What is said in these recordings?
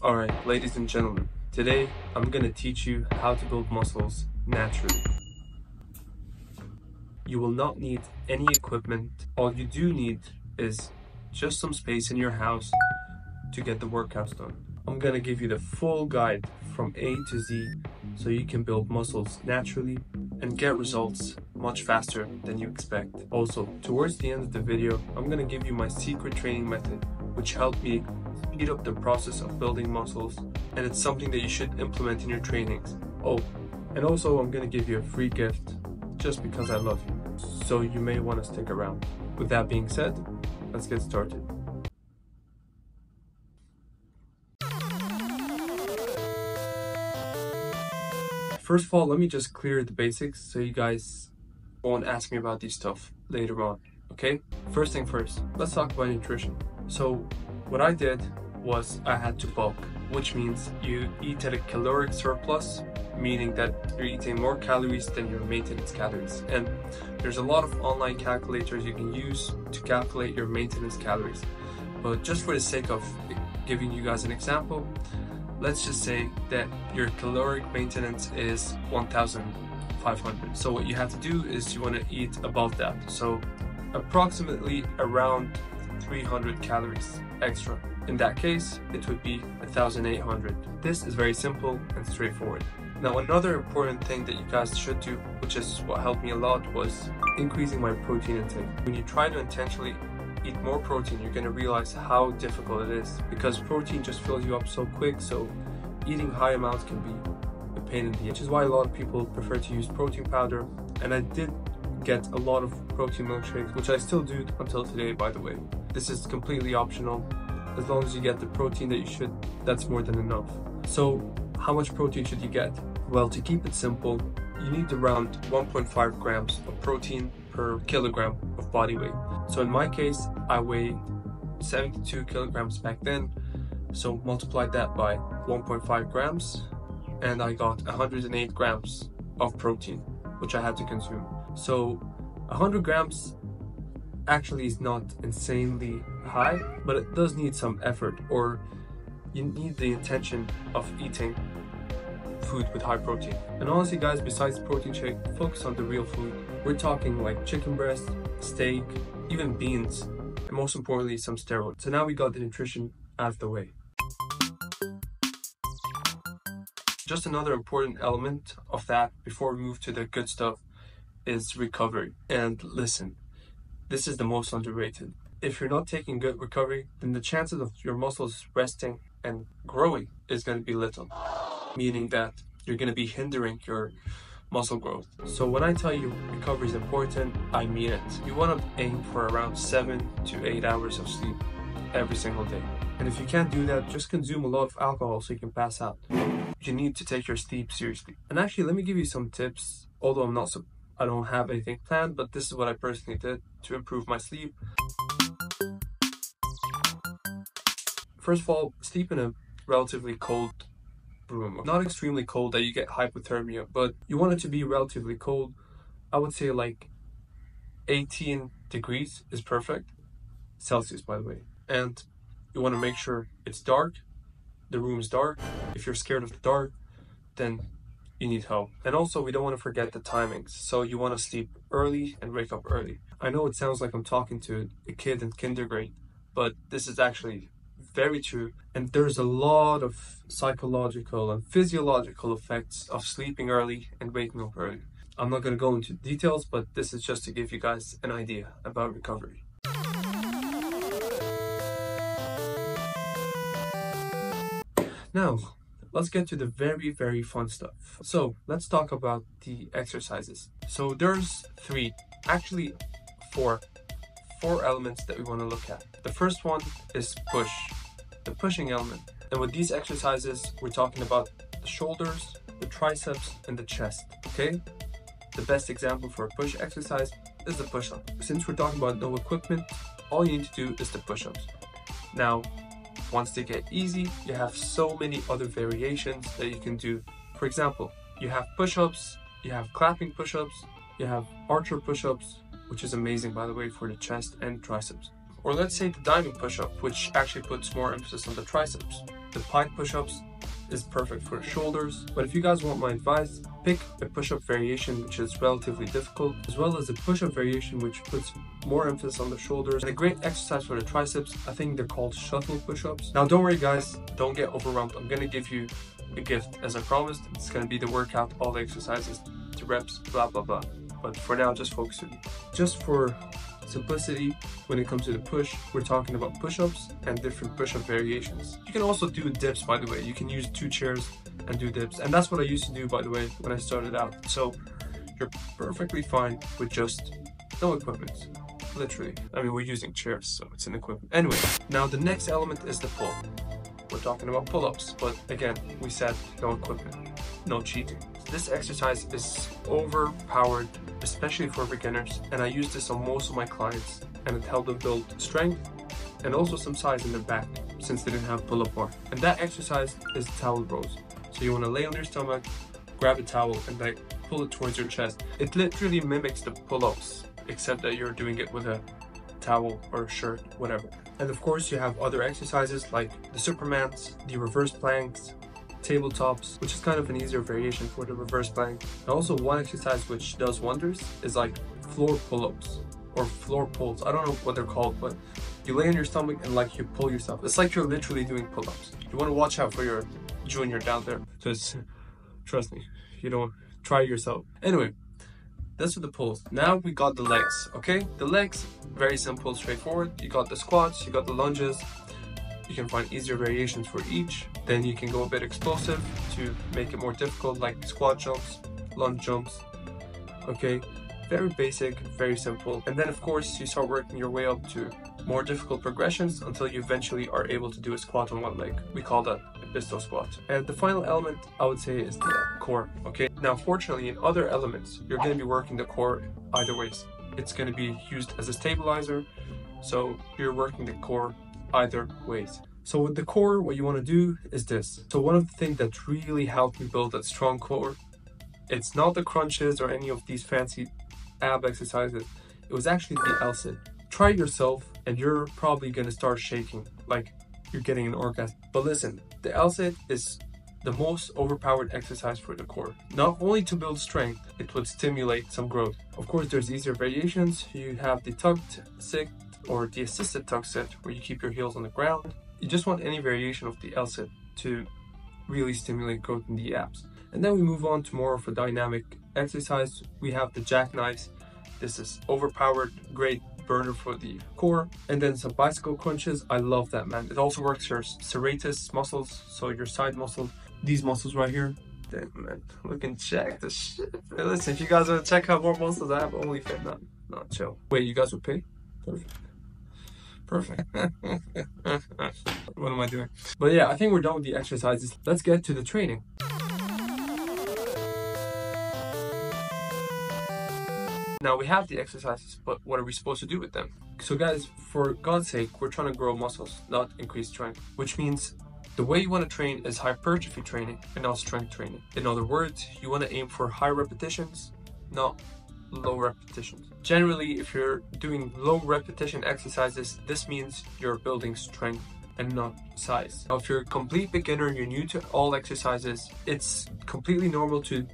Alright, ladies and gentlemen, today I'm going to teach you how to build muscles naturally. You will not need any equipment. All you do need is just some space in your house to get the workouts done. I'm going to give you the full guide from A to Z so you can build muscles naturally and get results much faster than you expect. Also, towards the end of the video, I'm going to give you my secret training method, which helped me speed up the process of building muscles, and it's something that you should implement in your trainings. Oh, and also I'm going to give you a free gift just because I love you, so you may want to stick around. With that being said, let's get started. First of all, let me just clear the basics so you guys won't ask me about these stuff later on, okay? First thing first, let's talk about nutrition. So what I did was I had to bulk, which means you eat at a caloric surplus, meaning that you're eating more calories than your maintenance calories. And there's a lot of online calculators you can use to calculate your maintenance calories. But just for the sake of giving you guys an example, let's just say that your caloric maintenance is 1,500. So what you have to do is you want to eat above that. So approximately around 300 calories extra. In that case, it would be 1,800. This is very simple and straightforward. Now, another important thing that you guys should do, which is what helped me a lot, was increasing my protein intake. When you try to intentionally eat more protein, you're going to realize how difficult it is, because protein just fills you up so quick, so eating high amounts can be a pain in the ass, which is why a lot of people prefer to use protein powder. And I did get a lot of protein milkshakes, which I still do until today, by the way. This is completely optional. As long as you get the protein that you should, that's more than enough. So how much protein should you get? Well, to keep it simple, you need around 1.5 grams of protein per kilogram of body weight. So in my case, I weighed 72 kilograms back then. So multiply that by 1.5 grams and I got 108 grams of protein, which I had to consume. So 100 grams actually is not insanely high, but it does need some effort, or you need the intention of eating food with high protein. And honestly guys, besides protein shake, focus on the real food. We're talking like chicken breast, steak, even beans, and most importantly some steroids. So now we got the nutrition out of the way. Just another important element of that before we move to the good stuff is recovery. And listen, this is the most underrated. If you're not taking good recovery, then the chances of your muscles resting and growing is going to be little, meaning that you're going to be hindering your muscle growth. So when I tell you recovery is important, I mean it. You want to aim for around 7 to 8 hours of sleep every single day. And if you can't do that, just consume a lot of alcohol so you can pass out. You need to take your sleep seriously. And actually, let me give you some tips, although I don't have anything planned, but this is what I personally did to improve my sleep. First of all, sleep in a relatively cold room. Not extremely cold that you get hypothermia, but you want it to be relatively cold. I would say like 18 degrees is perfect. Celsius, by the way. And you want to make sure it's dark. The room is dark. If you're scared of the dark, then you need help. And also, we don't want to forget the timings. So you want to sleep early and wake up early. I know it sounds like I'm talking to a kid in kindergarten, but this is actually very true. And there's a lot of psychological and physiological effects of sleeping early and waking up early. I'm not going to go into details, but this is just to give you guys an idea about recovery. Now, let's get to the very, very fun stuff. So let's talk about the exercises. So there's four elements that we want to look at. The first one is push, the pushing element. And with these exercises, we're talking about the shoulders, the triceps, and the chest, okay? The best example for a push exercise is the push-up. Since we're talking about no equipment, all you need to do is the push-ups. Now, once they get easy, you have so many other variations that you can do. For example, you have push-ups, you have clapping push-ups, you have archer push-ups, which is amazing, by the way, for the chest and triceps. Or let's say the diamond push-up, which actually puts more emphasis on the triceps. The pike push-ups is perfect for the shoulders, but if you guys want my advice, pick a push-up variation which is relatively difficult, as well as a push-up variation which puts more emphasis on the shoulders. And a great exercise for the triceps, I think they're called shuttle push-ups. Now don't worry guys, don't get overwhelmed. I'm gonna give you a gift as I promised. It's gonna be the workout, all the exercises, the reps, blah blah blah. But for now, just focus on me. Just for simplicity, when it comes to the push, we're talking about push-ups and different push-up variations. You can also do dips, by the way. You can use 2 chairs and do dips, and that's what I used to do, by the way, when I started out. So you're perfectly fine with just no equipment, literally. I mean, we're using chairs, so it's an equipment. Anyway, now the next element is the pull. We're talking about pull-ups, but again, we said no equipment, no cheating. This exercise is overpowered, especially for beginners, and I use this on most of my clients, and it helped them build strength and also some size in their back since they didn't have pull-up bar. And that exercise is towel rows. So you want to lay on your stomach, grab a towel, and like pull it towards your chest. It literally mimics the pull-ups, except that you're doing it with a towel or a shirt, whatever. And of course you have other exercises like the Supermans, the reverse planks, tabletops, which is kind of an easier variation for the reverse plank. And also one exercise which does wonders is like floor pull-ups or floor pulls. I don't know what they're called, but you lay on your stomach and like you pull yourself. It's like you're literally doing pull-ups. You want to watch out for your junior down there. Just trust me, you don't try yourself. Anyway, that's for the pulls. Now we got the legs, okay? The legs, very simple, straightforward. You got the squats, you got the lunges. You can find easier variations for each. Then you can go a bit explosive to make it more difficult, like squat jumps, lunge jumps. Okay, very basic, very simple. And then of course you start working your way up to more difficult progressions until you eventually are able to do a squat on one leg. We call that a pistol squat. And the final element I would say is the core. Okay, now fortunately in other elements you're going to be working the core either ways. It's going to be used as a stabilizer, so you're working the core either ways. So with the core, what you want to do is this. So one of the things that really helped me build that strong core, it's not the crunches or any of these fancy ab exercises. It was actually the L-sit. Try it yourself and you're probably going to start shaking like you're getting an orgasm. But listen, the L-sit is the most overpowered exercise for the core. Not only to build strength, it would stimulate some growth. Of course, there's easier variations. You have the tucked sit or the assisted tuck sit where you keep your heels on the ground. You just want any variation of the L-sit to really stimulate growth in the abs. And then we move on to more of a dynamic exercise. We have the jackknives. This is overpowered, great burner for the core. And then some bicycle crunches. I love that, man. It also works your serratus muscles, so your side muscles. These muscles right here. Damn, man, look and check this shit. Hey, listen, if you guys want to check out more muscles, I have OnlyFit. Not chill. Wait, you guys would pay? Perfect. What am I doing? But yeah, I think we're done with the exercises. Let's get to the training. Now we have the exercises, but what are we supposed to do with them? So guys, for God's sake, we're trying to grow muscles, not increase strength, which means the way you want to train is hypertrophy training and not strength training. In other words, you want to aim for high repetitions, not low repetitions. Generally, if you're doing low repetition exercises, this means you're building strength and not size. Now, if you're a complete beginner and you're new to all exercises, it's completely normal to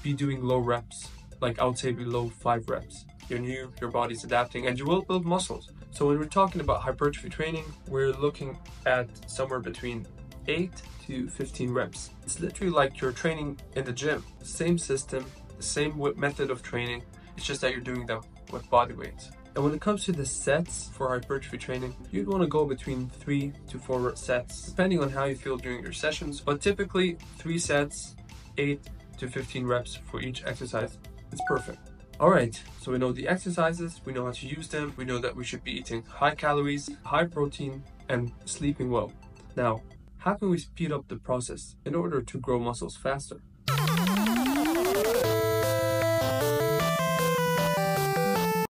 be doing low reps. Like I would say below 5 reps. You're new, your body's adapting, and you will build muscles. So when we're talking about hypertrophy training, we're looking at somewhere between 8 to 15 reps. It's literally like you're training in the gym. Same system, the same method of training. It's just that you're doing them with body weight. And when it comes to the sets for hypertrophy training, you'd want to go between 3 to 4 sets, depending on how you feel during your sessions. But typically 3 sets, 8 to 15 reps for each exercise. It's perfect. All right, so we know the exercises, we know how to use them, we know that we should be eating high calories, high protein, and sleeping well. Now, how can we speed up the process in order to grow muscles faster?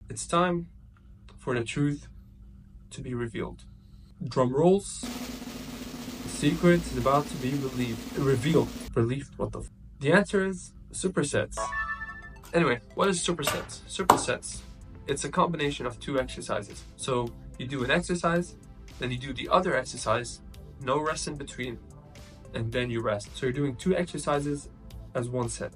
It's time for the truth to be revealed. Drum rolls. The secret is about to be revealed. What the f? The answer is supersets. Anyway, what is supersets? Supersets, it's a combination of 2 exercises. So You do an exercise, then you do the other exercise, no rest in between, and then you rest. So you're doing 2 exercises as 1 set.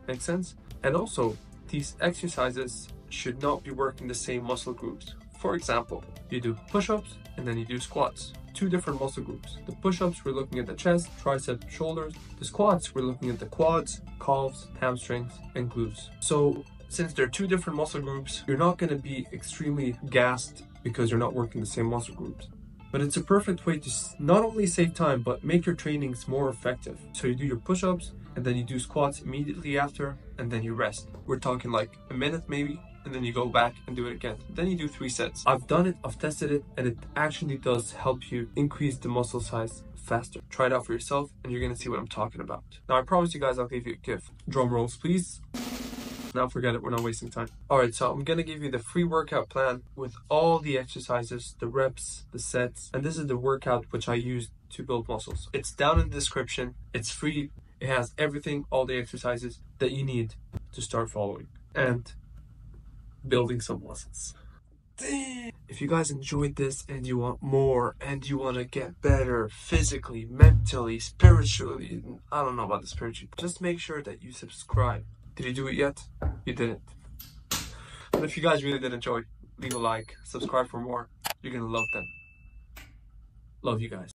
Make sense? And also, these exercises should not be working the same muscle groups. For example, you do push-ups and then you do squats. 2 different muscle groups. The push-ups, we're looking at the chest, triceps, shoulders. The squats, we're looking at the quads, calves, hamstrings, and glutes. So since they're 2 different muscle groups, you're not going to be extremely gassed because you're not working the same muscle groups. But it's a perfect way to not only save time, but make your trainings more effective. So you do your push-ups, and then you do squats immediately after, and then you rest. We're talking like a minute maybe, and then you go back and do it again. Then you do 3 sets. I've done it, I've tested it, and it actually does help you increase the muscle size faster. Try it out for yourself, and you're gonna see what I'm talking about. Now, I promise you guys I'll give you a gift. Drum rolls, please. Now forget it, we're not wasting time. Alright, so I'm gonna give you the free workout plan with all the exercises, the reps, the sets, and this is the workout which I use to build muscles. It's down in the description, it's free, it has everything, all the exercises that you need to start following and building some muscles. If you guys enjoyed this and you want more and you want to get better physically, mentally, spiritually, I don't know about the spiritual, just make sure that you subscribe. Did you do it yet? You didn't. But if you guys really did enjoy, leave a like, subscribe for more. You're gonna love them. Love you guys.